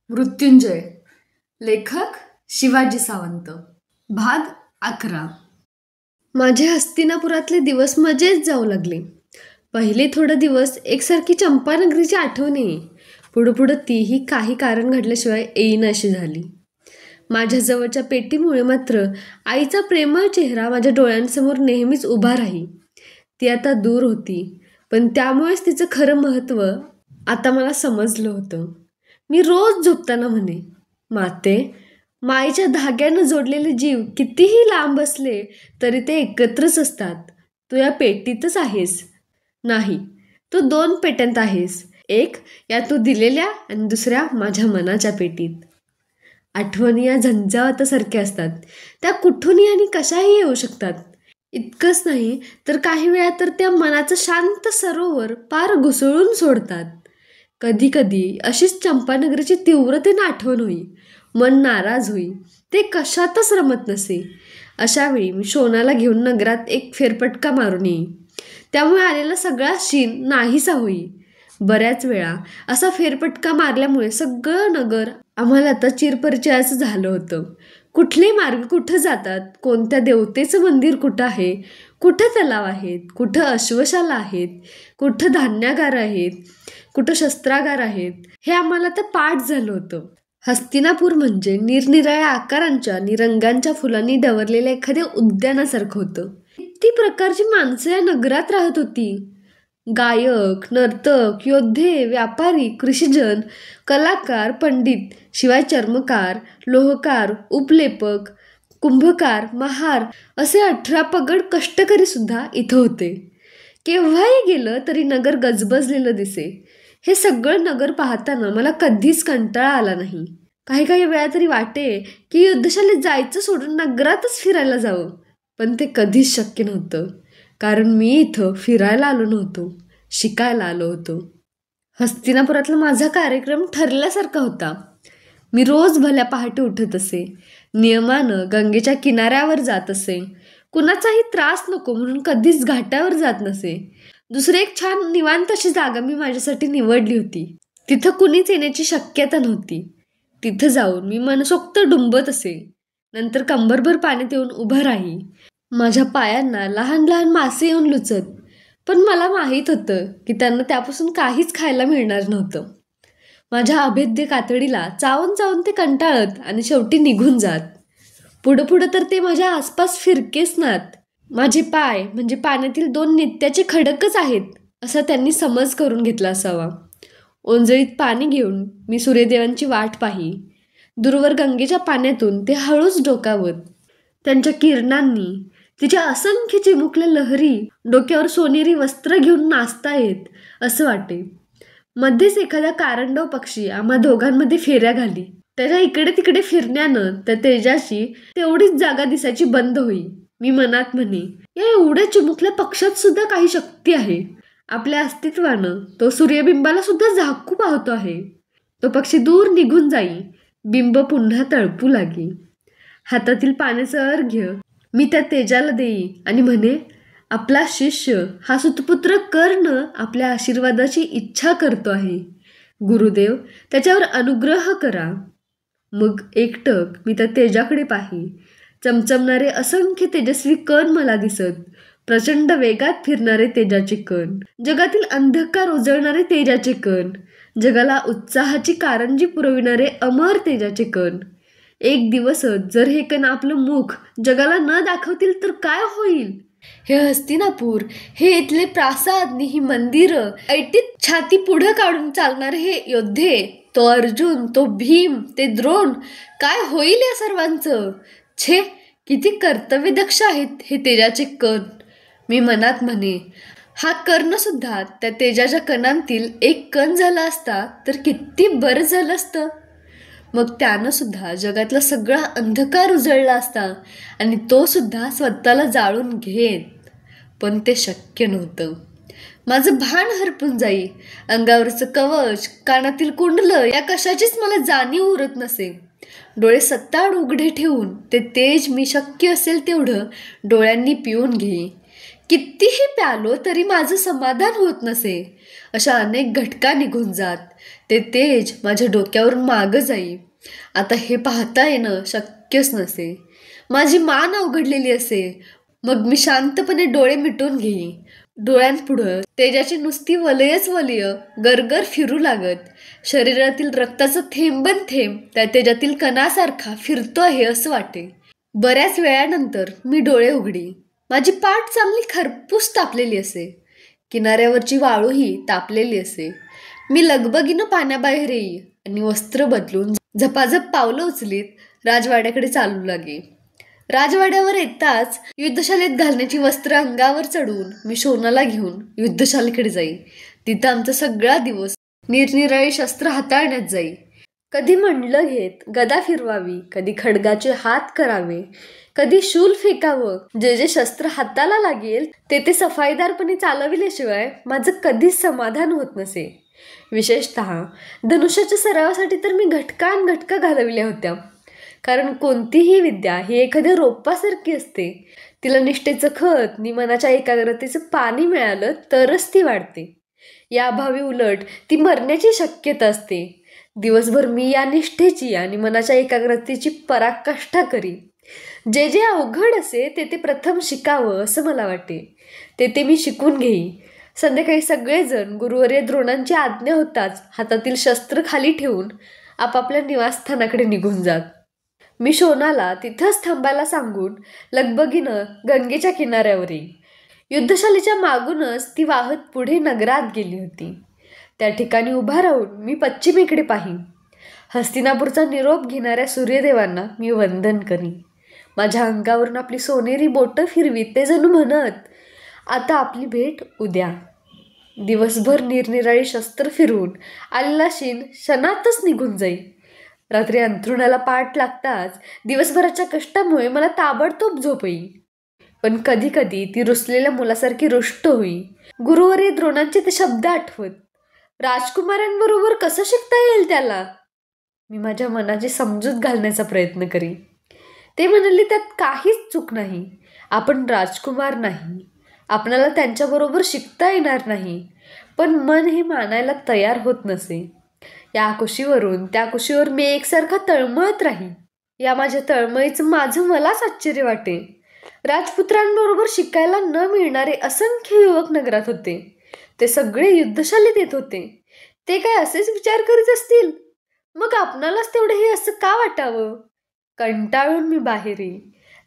मृत्युंजय. लेखक शिवाजी सावंत. भाग 11. माझे हस्तिनापुरातले दिवस मजेत जाऊ लागले. पहिले थोडे दिवस एकसारखी चंपानगरीची आठवण येई. पुढं पुढं तीही काही कारण घडल्याशिवाय येईनाशी झाली. माझ्या जवळच्या पेटीमुळे मात्र आईचा प्रेमळ चेहरा माझ्या डोळ्यांसमोर नेहमीच उभा राही. ती आता दूर होती, पण त्यामुळेच तिचं खरं महत्त्व आता मला समजलं होतं. मी रोज झोपताना म्हणे, माते, मायेच्या धाग्यानं जोडलेले जीव कितीही लांब असले तरी ते एकत्रच असतात. तू या पेटीतच आहेस. नाही, तू 2 पेट्यांत आहेस. एक या तू दिलेल्या आणि दुसऱ्या माझ्या मनाच्या पेटीत. आठवणी या झंझावातासारख्या असतात. त्या कुठूनही आणि कशाही येऊ शकतात. इतकंच नाही तर काही वेळा तर त्या मनाचं शांत सरोवर पार घुसळून सोडतात. कधी कधी अशीच चंपानगरीची तीव्रतेनं आठवण होई. मन नाराज होई. ते कशातच रमत नसे. अशावेळी मी शोनाला घेऊन नगरात एक फेरफटका मारून येई. त्यामुळे आलेला सगळा शीण नाहीसा होई. बऱ्याच वेळा असा फेरफटका मारल्यामुळे सगळं नगर आम्हाला आता चिरपरिचयाचं झालं होतं. कुठले मार्ग कुठं जातात, कोणत्या देवतेचं मंदिर कुठं आहे, कुठं तलाव आहेत, कुठं अश्वशाला आहेत, कुठं धान्यागार आहेत, कुठं शस्त्रागार आहेत, हे आम्हाला तर पाठ झालं होतं. हस्तिनापूर म्हणजे निरनिराळ्या आकारांच्या आणि रंगांच्या फुलांनी डवरलेल्या एखाद्या उद्यानासारखं होतं. किती प्रकारची माणसं या नगरात राहत होती. गायक, नर्तक, योद्धे, व्यापारी, कृषीजन, कलाकार, पंडित, शिवाय चर्मकार, लोहकार, उपलेपक, कुंभकार, महार असे 18 पगड कष्टकरी सुद्धा इथं होते. केव्हाही गेलं तरी नगर गजबजलेलं दिसे. हे सगळं नगर पाहताना मला कधीच कंटाळा आला नाही. काही काही वेळा तरी वाटे की युद्धशालेत जायचं सोडून नगरातच फिरायला जावं, पण ते कधीच शक्य नव्हतं. कारण मी इथं फिरायला आलो नव्हतो, शिकायला आलो होतो. हस्तिनापुरातला माझा कार्यक्रम ठरल्यासारखा होता. मी रोज भल्या पहाटे उठत असे. नियमानं गंगेच्या किनाऱ्यावर जात असे. कुणाचाही त्रास नको म्हणून कधीच घाटावर जात नसे. दुसरी एक छान निवांत अशी जागा मी माझ्यासाठी निवडली होती. तिथं कुणीच येण्याची शक्यता नव्हती. तिथं जाऊन मी मनसोक्त डुंबत असे. नंतर कंबरभर पाण्यात येऊन उभं राही. माझ्या पायांना लहान लहान मासे येऊन लुचत, पण मला माहीत होतं की त्यांना त्यापासून काहीच खायला मिळणार नव्हतं. माझ्या अभेद्य कातडीला चावून चावून ते कंटाळत आणि शेवटी निघून जात. पुढं पुढं तर ते माझ्या आसपास फिरकेच नात. माझे पाय म्हणजे पाण्यातील 2 नित्याचे खडकच आहेत असा त्यांनी समज करून घेतला असावा. ओंजळीत पाणी घेऊन मी सूर्यदेवांची वाट पाही. दूरवर गंगेच्या पाण्यातून ते हळूच डोकावत. त्यांच्या किरणांनी तिच्या असंख्य चिमुकल्या लहरी डोक्यावर सोनेरी वस्त्र घेऊन नाचतायत असं वाटे. मध्येच एखादा कारंडव पक्षी आम्हा दोघांमध्ये फेऱ्या घाली. त्याच्या इकडे तिकडे फिरण्यानं त्या तेजाची तेवढीच जागा दिसायची बंद होई. मी मनात म्हणे, या एवढ्या चिमुकल्या पक्षात सुद्धा काही शक्ती आहे. आपल्या अस्तित्वानं तो सूर्यबिंबाला सुद्धा झाकू पाहतो आहे. तो पक्षी दूर निघून जाई. बिंब पुन्हा तळपू लागे. हातातील पाण्याचं अर्घ्य मी त्या तेजाला देई आणि म्हणे, आपला शिष्य हा सुतपुत्र कर्ण आपल्या आशीर्वादाची इच्छा करतो आहे. गुरुदेव त्याच्यावर अनुग्रह करा. मग एकटक मी त्या तेजाकडे पाही. चमचमणारे असंख्य तेजस्वी कण मला दिसत. प्रचंड वेगात फिरणारे तेजाचे कण, जगातील अंधकार उजळणारे तेजाचे कण, जगाला उत्साहाची कारंजी पुरविणारे अमर तेजाचे कण. एक दिवसच जर हे कण आपलं मुख जगाला न दाखवतील तर काय होईल? हे हस्तिनापूर, हे इथले प्रासाद, ही मंदिरं, ऐटीत छाती पुढं काढून चालणारे हे योद्धे, तो अर्जुन, तो भीम, ते द्रोण, काय होईल या सर्वांचं? छे, किती कर्तव्यदक्ष आहेत हे तेजाचे कण. मी मनात म्हणे, हा कर्ण सुद्धा त्या तेजाच्या कणांतील एक कण झाला असता तर किती बरं झालं असतं. मग त्यानं सुद्धा जगातला सगळा अंधकार उजळला असता आणि तो सुद्धा स्वतःला जाळून घेत. पण ते शक्य नव्हतं. माझं भान हरपून जाई. अंगावरचं कवच, कानातील कुंडलं या कशाचीच मला जाणीव उरत नसे. डोळे सत्ताड उघडे ठेवून ते तेज मी शक्य असेल तेवढं डोळ्यांनी पिऊन घेई. कितीही प्यालो तरी माझं समाधान होत नसे. अशा अनेक घटका निघून जात. ते तेज माझ्या डोक्यावरून मागं जाई. आता हे पाहता येणं शक्यच नसे. माझी मान अवघडलेली असे. मग मी शांतपणे डोळे मिटून घेई. डोळ्यांपुढं तेजाची नुसती वलयच वलय गरगर फिरू लागत. शरीरातील रक्ताचा थेंबन थेंब त्या तेजातील कणासारखा फिरतो आहे असं वाटे. बऱ्याच वेळानंतर मी डोळे उघडी. माझी पाठ चांगली खरपूस तापलेली असे. किनाऱ्यावरची वाळूही तापलेली असे. मी लगबगीनं पाण्याबाहेर येई आणि वस्त्र बदलून झपाझप पावलं उचलीत राजवाड्याकडे चालू लागे. राजवाड्यावर येताच युद्धशालेत घालण्याची वस्त्र अंगावर चढवून मी शोनाला घेऊन युद्धशालेकडे जाई. तिथं आमचा सगळा दिवस निरनिराळी शस्त्र हाताळण्यात जाई. कधी मंडलं घेत गदा फिरवावी, कधी खडगाचे हात करावे, कधी शूल फेकावं. जे जे शस्त्र हाताला लागेल ते सफाईदारपणे चालविल्याशिवाय माझं कधीच समाधान होत नसे. विशेषतः धनुष्याच्या सरावासाठी तर मी घटकान घटका घालविल्या होत्या. कारण कोणतीही विद्या ही एखाद्या रोपासारखी असते. तिला निष्ठेचं खत नि मनाच्या एकाग्रतेचं पाणी मिळालं तरच ती वाढते. या अभावी उलट ती मरण्याची शक्यता असते. दिवसभर मी या निष्ठेची आणि मनाच्या एकाग्रतेची पराकाष्ठा करी. जे जे अवघड असे ते प्रथम शिकावं असं मला वाटे. ते मी शिकून घेई. संध्याकाळी सगळेजण गुरुवर्य द्रोणांची आज्ञा होताच हातातील शस्त्र खाली ठेवून आपापल्या निवासस्थानाकडे निघून जात. मी शोनाला तिथंच थांबायला सांगून लगबगीनं गंगेच्या किनाऱ्यावर येई. युद्धशालेच्या मागूनच ती वाहत पुढे नगरात गेली होती. त्या ठिकाणी उभा राहून मी पश्चिमेकडे पाही. हस्तिनापूरचा निरोप घेणाऱ्या सूर्यदेवांना मी वंदन करी. माझ्या अंगावरून आपली सोनेरी बोटं फिरवीत ते जणू म्हणत, आता आपली भेट उद्या. दिवसभर निरनिराळी शस्त्र फिरवून आलेला शीन क्षणातच निघून जाई. रात्री अंथरुणाला पाठ लागताच दिवसभराच्या कष्टामुळे मला ताबडतोब झोप येई. पण कधी कधी ती रुसलेल्या मुलासारखी रुष्ट होई. गुरुवर्य द्रोणांचे ते शब्द आठवत, राजकुमारांबरोबर कसं शिकता येईल त्याला. मी माझ्या मनाची समजूत घालण्याचा प्रयत्न करी. ते म्हणाले, त्यात काहीच चूक नाही. आपण राजकुमार नाही. आपणाला त्यांच्याबरोबर शिकता येणार नाही. पण मन हे मानायला तयार होत नसे. या कुशीवरून त्या कुशीवर मी एकसारखा तळमळत राही. या माझ्या तळमळीचं माझं मलाच आश्चर्य वाटे. राजपुत्रांबरोबर शिकायला न मिळणारे असंख्य युवक नगरात होते. ते सगळे युद्धशालेत येत होते. ते काय असेच विचार करीत असतील? मग आपणालाच तेवढे हे असं का वाटावं? कंटाळून मी बाहेर येई.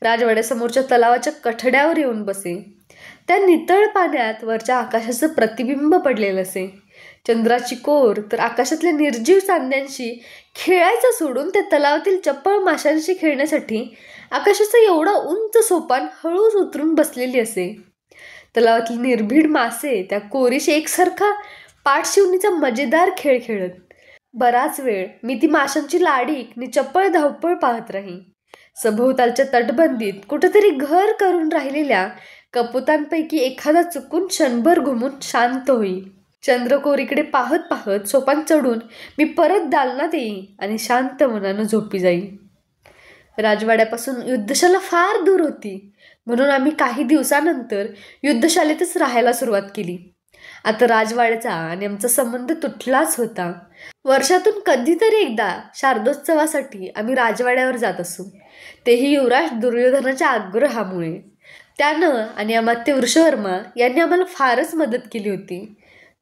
राजवाड्यासमोरच्या तलावाच्या कठड्यावर येऊन बसे. त्या नितळ पाण्यात वरच्या आकाशाचं प्रतिबिंब पडलेलं असे. चंद्राची कोर तर आकाशातल्या निर्जीव चांद्यांशी खेळायचं सोडून त्या तलावातील चपळ माशांशी खेळण्यासाठी आकाशाचं एवढं उंच सोपान हळूच उतरून बसलेली असे. तलावातील निर्भीड मासे त्या कोरीशी एकसारखा पाठशिवणीचा मजेदार खेळ खेळत. बराच वेळ मी ती माशांची लाडीक नि चपळ धावपळ पाहत राही. सभोवतालच्या तटबंदीत कुठेतरी घर करून राहिलेल्या कपोतांपैकी एखादा चुकून क्षणभर घुमून शांत होई. चंद्रकोरीकडे पाहत पाहत सोपान चढून मी परत दालनात येई आणि शांत मनानं झोपी जाई. राजवाड्यापासून युद्धशाला फार दूर होती. म्हणून आम्ही काही दिवसानंतर युद्धशालेतच राहायला सुरुवात केली. आता राजवाड्याचा आणि आमचा संबंध तुटलाच होता. वर्षातून कधीतरी एकदा शारदोत्सवासाठी आम्ही राजवाड्यावर जात असू. तेही युवराज दुर्योधनाच्या आग्रहामुळे. त्यानं आणि अमात्य वृषवर्मा यांनी आम्हाला फारच मदत केली होती.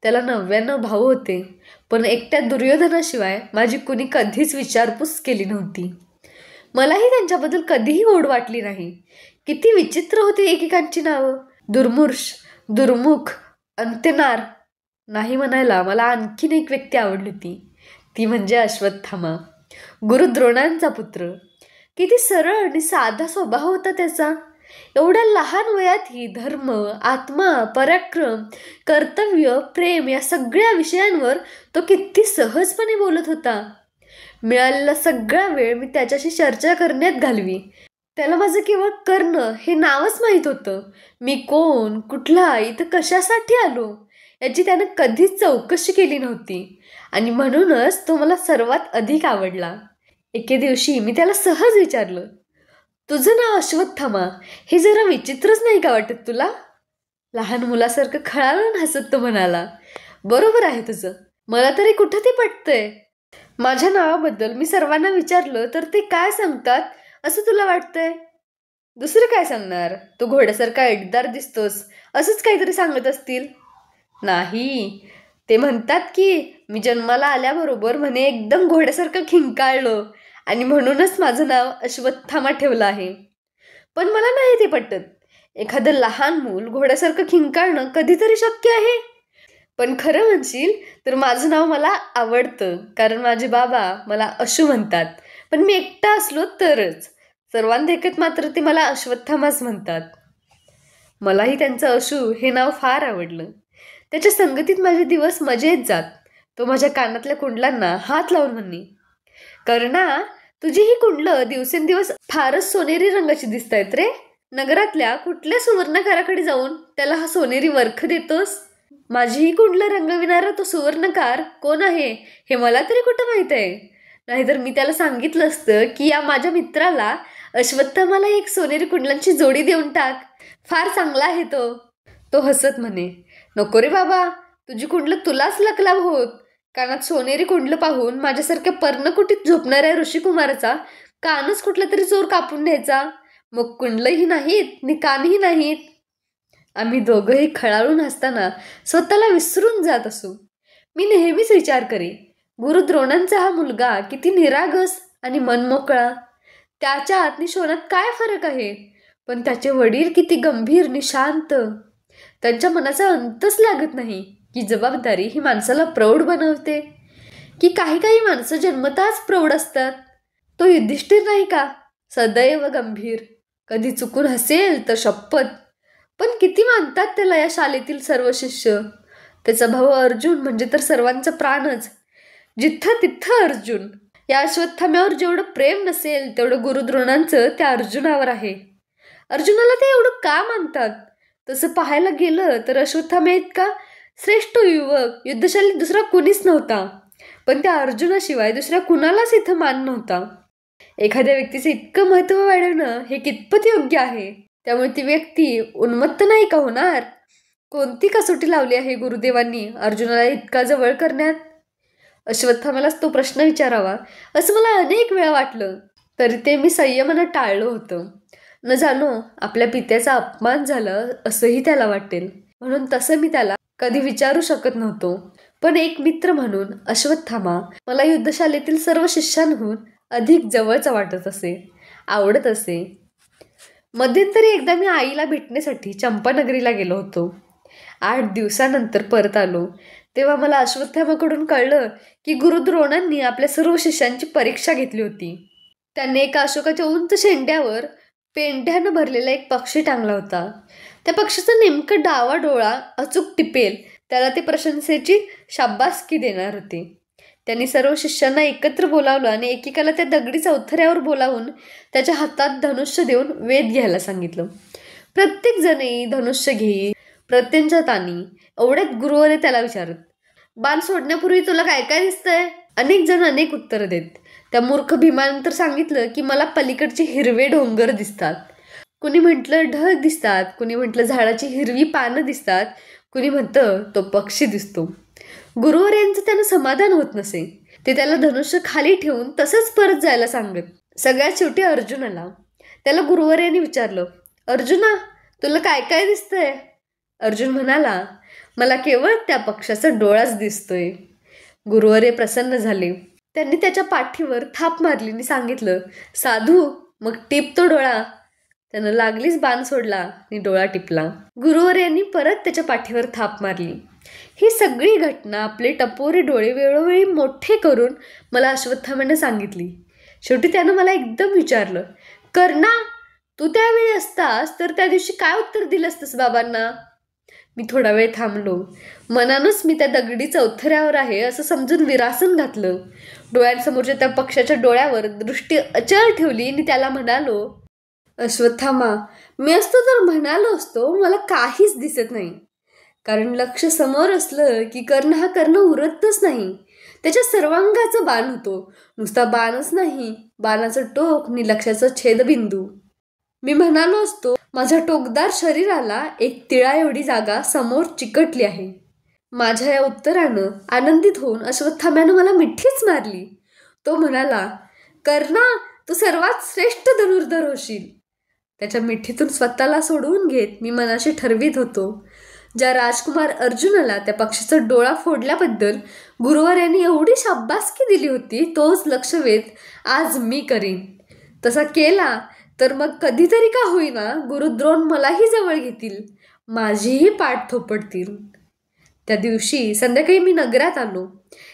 त्याला 99 भाऊ होते. पण एकट्या दुर्योधनाशिवाय माझी कुणी कधीच विचारपूस केली नव्हती. मलाही त्यांच्याबद्दल कधीही ओढ वाटली नाही. किती विचित्र होती एकेकांची नावं. दुर्मुष, दुर्मुख, अंत्यनार. नाही म्हणायला मला आणखीन एक व्यक्ती आवडली होती. ती म्हणजे अश्वत्थामा, गुरुद्रोणांचा पुत्र. किती सरळ आणि साधा स्वभाव होता त्याचा. एवढ्या लहान वयातही धर्म, आत्मा, पराक्रम, कर्तव्य, प्रेम या सगळ्या विषयांवर तो किती सहजपणे बोलत होता. मिळालेला सगळा वेळ मी त्याच्याशी चर्चा करण्यात घालवी. त्याला माझं केवळ कर्ण हे नावच माहीत होतं. मी कोण, कुठला, इथं कशासाठी आलो याची त्यानं कधीच चौकशी केली नव्हती. आणि म्हणूनच तो मला सर्वात अधिक आवडला. एके दिवशी मी त्याला सहज विचारलं, तुझं नाव अश्वत्थामा हे जरा विचित्रच नाही का वाटत तुला? लहान मुलासारखं खळाळून हसत तो म्हणाला, बरोबर आहे तुझं. मला तरी कुठं ते पटतंय. माझ्या नावाबद्दल मी सर्वांना विचारलं तर ते काय सांगतात असं तुला वाटतंय? दुसरं काय सांगणार? तू घोड्यासारखा ऐटदार दिसतोस असंच काहीतरी सांगत असतील. नाही, ते म्हणतात की मी जन्माला आल्याबरोबर म्हणे एकदम घोड्यासारखं खिंकाळलो आणि म्हणूनच माझं नाव अश्वत्थामा ठेवलं आहे. पण मला नाही ते पटत. एखादं लहान मूल घोड्यासारखं खिंकाळणं कधीतरी शक्य आहे. पण खरं म्हणशील तर माझं नाव मला आवडतं, कारण माझे बाबा मला अशू म्हणतात. पण मी एकटा असलो तरच. सर्वांदेखत मात्र ते मला अश्वत्थामाच म्हणतात. मलाही त्यांचं अशू हे नाव फार आवडलं. त्याच्या संगतीत माझे दिवस मजेत जात. तो माझ्या कानातल्या कुंडलांना हात लावून म्हणणे, कर्णा, तुझी ही कुंडलं दिवसेंदिवस फारच सोनेरी रंगाची दिसतायत रे. नगरातल्या कुठल्या सुवर्णकाराकडे जाऊन त्याला हा सोनेरी वर्ख देतोस? माझी ही कुंडलं रंगविणारा तो सुवर्णकार कोण आहे हे मला तरी कुठं माहित आहे. नाहीतर मी त्याला सांगितलं असतं की या माझ्या मित्राला अश्वत्थामाला एक सोनेरी कुंडलांची जोडी देऊन टाक. फार चांगला आहे तो. तो हसत म्हणे, नको रे बाबा, तुझी कुंडलं तुलाच लकलाभ होत. कानात सोनेरी कुंडलं पाहून माझ्यासारख्या पर्णकुटीत झोपणाऱ्या ऋषिकुमाराचा कानच कुठला तरी चोर कापून न्यायचा. मग कुंडलंही नाहीत नि कानही नाहीत. आम्ही दोघंही खळाळून हसताना स्वतःला विसरून जात असू. मी नेहमीच विचार करी, गुरु द्रोणांचा हा मुलगा किती निरागस आणि मनमोकळा. त्याच्यात नि शोनात काय फरक आहे. पण त्याचे वडील किती गंभीर नि शांत. त्यांच्या मनाचा अंतच लागत नाही की जबाबदारी ही माणसाला प्रौढ बनवते, की काही काही माणसं जन्मताच प्रौढ असतात. तो युधिष्ठिर नाही का, सदैव गंभीर. कधी चुकून हसेल तर शपथ. पण किती मानतात त्याला या शाळेतील सर्व शिष्य. त्याचा भाऊ अर्जुन म्हणजे तर सर्वांचा प्राणच. जिथं तिथं अर्जुन. या अश्वत्थाम्यावर जेवढं प्रेम नसेल तेवढं गुरुद्रोणांचं त्या अर्जुनावर आहे. अर्जुनाला ते एवढं का मानतात? तसं पाहायला गेलं तर अश्वत्थाम्या इतका श्रेष्ठ युवक युद्धशालीत दुसरा कुणीच नव्हता. पण त्या अर्जुनाशिवाय दुसऱ्या कुणालाच इथं मान नव्हता. एखाद्या व्यक्तीचं इतकं महत्त्व वाढवणं हे कितपत योग्य आहे? त्यामुळे ती व्यक्ती उन्मत्त नाही का होणार? कोणती कसोटी लावली आहे गुरुदेवांनी अर्जुनाला इतका जवळ करण्यात? अश्वत्थामालाच तो प्रश्न विचारावा असं मला अनेक वेळा वाटलं, तरी ते मी संयमानं टाळलं होतं. न जाणो आपल्या पित्याचा अपमान झाला असंही त्याला वाटेल, म्हणून तसं मी त्याला कधी विचारू शकत नव्हतो. पण एक मित्र म्हणून अश्वत्थामा मला युद्धशालेतील सर्व शिष्यांहून अधिक जवळचा वाटत असे, आवडत असे. मध्यंतरी एकदा मी आईला भेटण्यासाठी चंपानगरीला गेलो होतो. 8 दिवसानंतर परत आलो तेव्हा मला अश्वत्थामाकडून कळलं की गुरुद्रोणांनी आपल्या सर्व शिष्यांची परीक्षा घेतली होती. त्यांनी एका अशोकाच्या उंच शेंड्यावर पेंढ्यानं भरलेला एक पक्षी टांगला होता. त्या पक्षीचा नेमकं डावा डोळा अचूक टिपेल त्याला ते प्रशंसेची शाबासकी देणार होते. त्यांनी सर्व शिष्यांना एकत्र बोलावलं आणि एकेकाला त्या दगडी चौथऱ्यावर बोलावून त्याच्या हातात धनुष्य देऊन वेध घ्यायला सांगितलं. प्रत्येक जणी धनुष्य घेई प्रत्यंचातानी. एवढ्यात गुरुवरे त्याला विचारत, बाण सोडण्यापूर्वी तुला काय काय दिसतंय? अनेक जण अनेक उत्तर देत. त्या मूर्ख भीमानंतर सांगितलं की मला पलीकडचे हिरवे डोंगर दिसतात. कुणी म्हटलं ढग दिसतात, कुणी म्हटलं झाडाची हिरवी पानं दिसतात, कुणी म्हणतं तो पक्षी दिसतो. गुरुवर्यांचं त्यानं समाधान होत नसे. ते त्याला धनुष्य खाली ठेवून तसंच परत जायला सांगत. सगळ्यात शेवटी अर्जुन आला. त्याला गुरुवर्यांनी विचारलं, अर्जुना, तुला काय काय दिसतंय? अर्जुन म्हणाला, मला केवळ त्या पक्षाचा डोळाच दिसतोय. गुरुवर्य प्रसन्न झाले. त्यांनी त्याच्या पाठीवर थाप मारली आणि सांगितलं, साधू, मग टिप तो डोळा. त्यानं लागलीच बाण सोडला आणि डोळा टिपला. गुरुवर्यांनी परत त्याच्या पाठीवर थाप मारली. ही सगळी घटना आपले टपोरे डोळे वेळोवेळी मोठे करून मला अश्वत्थाम्याने सांगितली. शेवटी त्यानं मला एकदम विचारलं, कर्णा, तू त्यावेळी असतास तर त्या दिवशी काय उत्तर दिलं असतंस बाबांना? मी थोडा वेळ थांबलो. मनानच मी त्या दगडी चौथऱ्यावर आहे असं समजून विरासन घातलं. डोळ्यांसमोरच्या त्या पक्षाच्या डोळ्यावर दृष्टी अचल ठेवली आणि त्याला म्हणालो, अश्वत्थामा, मी असतो तर म्हणालो असतो मला काहीच दिसत नाही. कारण लक्ष समोर असलं की कर्ण हा कर्ण उरतच नाही. त्याच्या सर्वांगाचा बाण होतो. नुसता बाणच नाही, बाणाचं टोक आणि लक्षाचं छेदबिंदू. मी म्हणालो असतो माझ्या टोकदार शरीराला एक तिळा एवढी जागा समोर चिकटली आहे. माझ्या या उत्तरानं आनंदित होऊन अश्वत्थाम्यानं मला मिठीच मारली. तो म्हणाला, कर्णा, तू सर्वात श्रेष्ठ धनुर्धर होशील. त्याच्या मिठीतून स्वतःला सोडवून घेत मी मनाशी ठरवीत होतो, ज्या राजकुमार अर्जुनाला त्या पक्षीचा डोळा फोडल्याबद्दल गुरुवर यांनी एवढी शाब्बासकी दिली होती, तोच लक्षवेध आज मी करीन. तसा केला तर मग कधीतरी का होईना गुरुद्रोण मलाही जवळ घेतील, माझीही पाठ थोपटतील. त्या दिवशी संध्याकाळी मी नगरात आलो.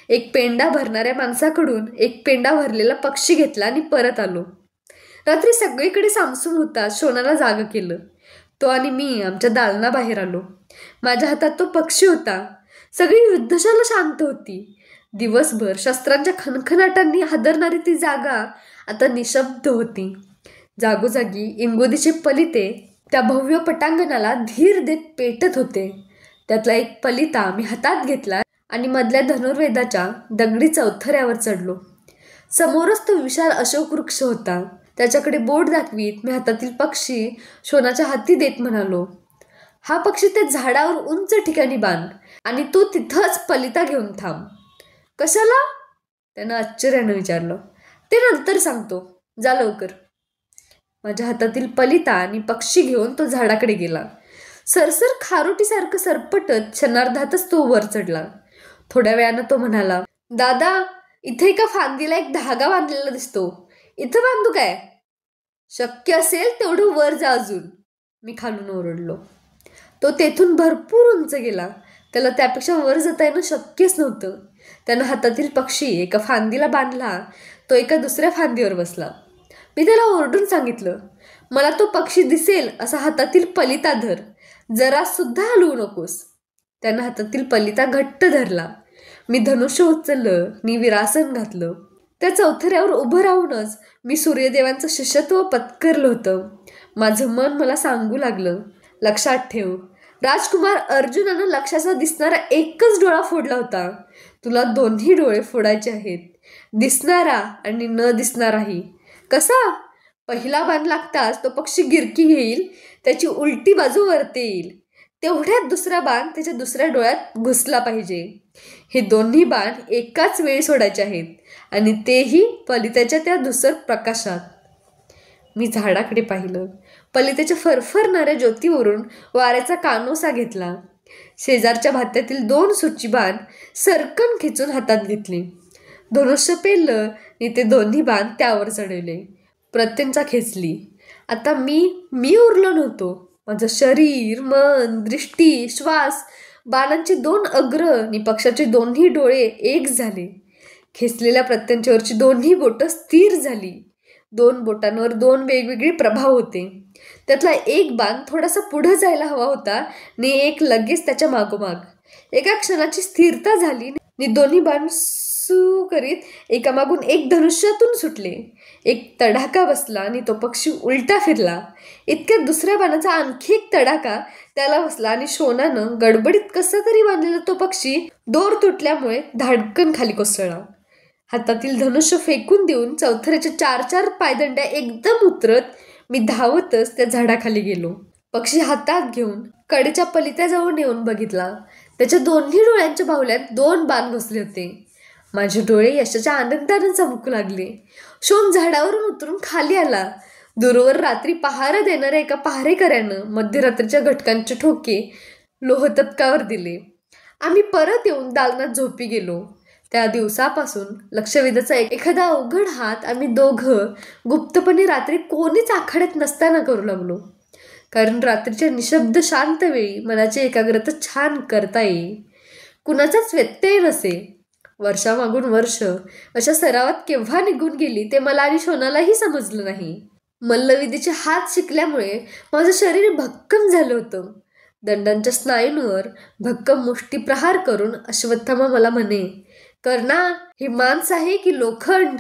एक पेंडा भरणाऱ्या माणसाकडून एक पेंडा भरलेला पक्षी घेतला आणि परत आलो. रात्री सगळीकडे सामसूम होता. शोनाला जाग केलं. तो आणि मी आमच्या दालनाबाहेर आलो. माझ्या हातात तो पक्षी होता. सगळी युद्धशाला शांत होती. दिवसभर शस्त्रांच्या खणखणाटांनी हादरणारी ती जागा आता निशब्द होती. जागोजागी इंगोदीचे पलिते त्या भव्य पटांगणाला धीर देत पेटत होते. त्यातला एक पलिता मी हातात घेतला आणि मधल्या धनुर्वेदाच्या दगडी चौथऱ्यावर चढलो. समोरच तो विशाल अशोक वृक्ष होता. त्याच्याकडे बोट दाखवीत मी हातातील पक्षी शोनाच्या हाती देत म्हणालो, हा पक्षी त्या झाडावर उंच ठिकाणी बांध आणि तू तिथंच पलिता घेऊन थांब. कशाला? त्यानं आश्चर्यानं विचारलं. ते नंतर सांगतो, जा लवकर. माझ्या हातातील पलिता आणि पक्षी घेऊन तो झाडाकडे गेला. सरसर खारोटीसारखं सरपटत क्षणार्धातच तो वर चढला. थोड्या वेळानं तो म्हणाला, दादा, इथे एका फांदीला एक धागा बांधलेला दिसतो, इथं बांधू काय? शक्य असेल तेवढं वर जा अजून, मी खालून ओरडलो. तो तेथून भरपूर उंच गेला. त्याला त्यापेक्षा वर जाता येणं शक्यच नव्हतं. त्यानं हातातील पक्षी एका फांदीला बांधला. तो एका दुसऱ्या फांदीवर बसला. मी त्याला ओरडून सांगितलं, मला तो पक्षी दिसेल असा हातातील पलिता धर, जरा सुद्धा हलवू नकोस. त्यानं हातातील पलिता घट्ट धरला. मी धनुष्य उचललं आणि विरासन घातलं. त्या चौथऱ्यावर उभं राहूनच मी सूर्यदेवांचं शिष्यत्व पत्करलं होतं. माझं मन मला सांगू लागलं, लक्षात ठेव, राजकुमार अर्जुनानं लक्षाचा दिसणारा एकच डोळा फोडला होता. तुला दोन्ही डोळे फोडायचे आहेत, दिसणारा आणि न दिसणाराही. कसा? पहिला बाण लागताच तो पक्षी गिरकी घेईल, त्याची उलटी बाजू वरती येईल. तेवढ्यात दुसरा बाण त्याच्या दुसऱ्या डोळ्यात घुसला पाहिजे. हे दोन्ही बाण एकाच वेळी सोडायचे आहेत आणि तेही पलित्याच्या त्या धुसर प्रकाशात. मी झाडाकडे पाहिलं. पलित्याच्या फरफरणाऱ्या ज्योतीवरून वाऱ्याचा कानोसा घेतला. शेजारच्या भात्यातील 2 सुची बाण सरकन खिचून हातात घेतली. धनुष्य पेललं आणि ते दोन्ही बाण त्यावर चढवले. प्रत्यंचा खेचली. आता मी उरलो नव्हतो. माझं शरीर, मन, दृष्टी, श्वास, बाणांचे 2 अग्र आणि पक्षाचे दोन्ही डोळे एक झाले. खेचलेल्या प्रत्यंच्यावरची दोन्ही बोटं स्थिर झाली. 2 बोटांवर 2 वेगवेगळे प्रभाव होते. त्यातला एक बाण थोडासा पुढं जायला हवा होता आणि एक लगेच त्याच्या मागोमाग. एका क्षणाची स्थिरता झाली आणि दोन्ही बाण सू करीत एकामागून एक धनुष्यातून सुटले. एक तडाखा बसला आणि तो पक्षी उलटा फिरला. इतक्यात दुसऱ्या बाणाचा आणखी एक तडाखा त्याला बसला आणि शोनानं गडबडीत कसा तरी बांधलेला तो पक्षी दोर तुटल्यामुळे धाडकन खाली कोसळला. हातातील धनुष्य फेकून देऊन चौथऱ्याच्या 4-4 पायदंड्या एकदम उतरत मी धावतच त्या झाडाखाली गेलो. पक्षी हातात घेऊन कडेच्या पलित्याजवळ नेऊन बघितला. त्याच्या दोन्ही डोळ्यांच्या बाहुल्यात 2 बाण घुसले होते. माझे डोळे यशाच्या आनंदाने चमकू लागले. शोन झाडावरून उतरून खाली आला. दूरवर रात्री पहारा देणाऱ्या एका पहारेकऱ्यानं मध्यरात्रीच्या घटकांचे ठोके लोहतपकावर दिले. आम्ही परत येऊन दालनात झोपी गेलो. त्या दिवसापासून लक्षवेधाचा एखादा अवघड हात आम्ही दोघं गुप्तपणे रात्री कोणीच आखाड्यात नसताना करू लागलो. कारण रात्रीच्या निशब्द शांत वेळी मनाची एकाग्रता छान करता येईल, कुणाचाच व्यत्यय नसे. वर्षामागून वर्ष अशा सरावात केव्हा निघून गेली ते मला आणि शोनालाही समजलं नाही. मल्लविद्येचे हात शिकल्यामुळे माझं शरीर भक्कम झालं होतं. दंडांच्या स्नायूंवर भक्कम मुष्टी प्रहार करून अश्वत्थामा मला म्हणे, कर्णा, हे मांस आहे की लोखंड?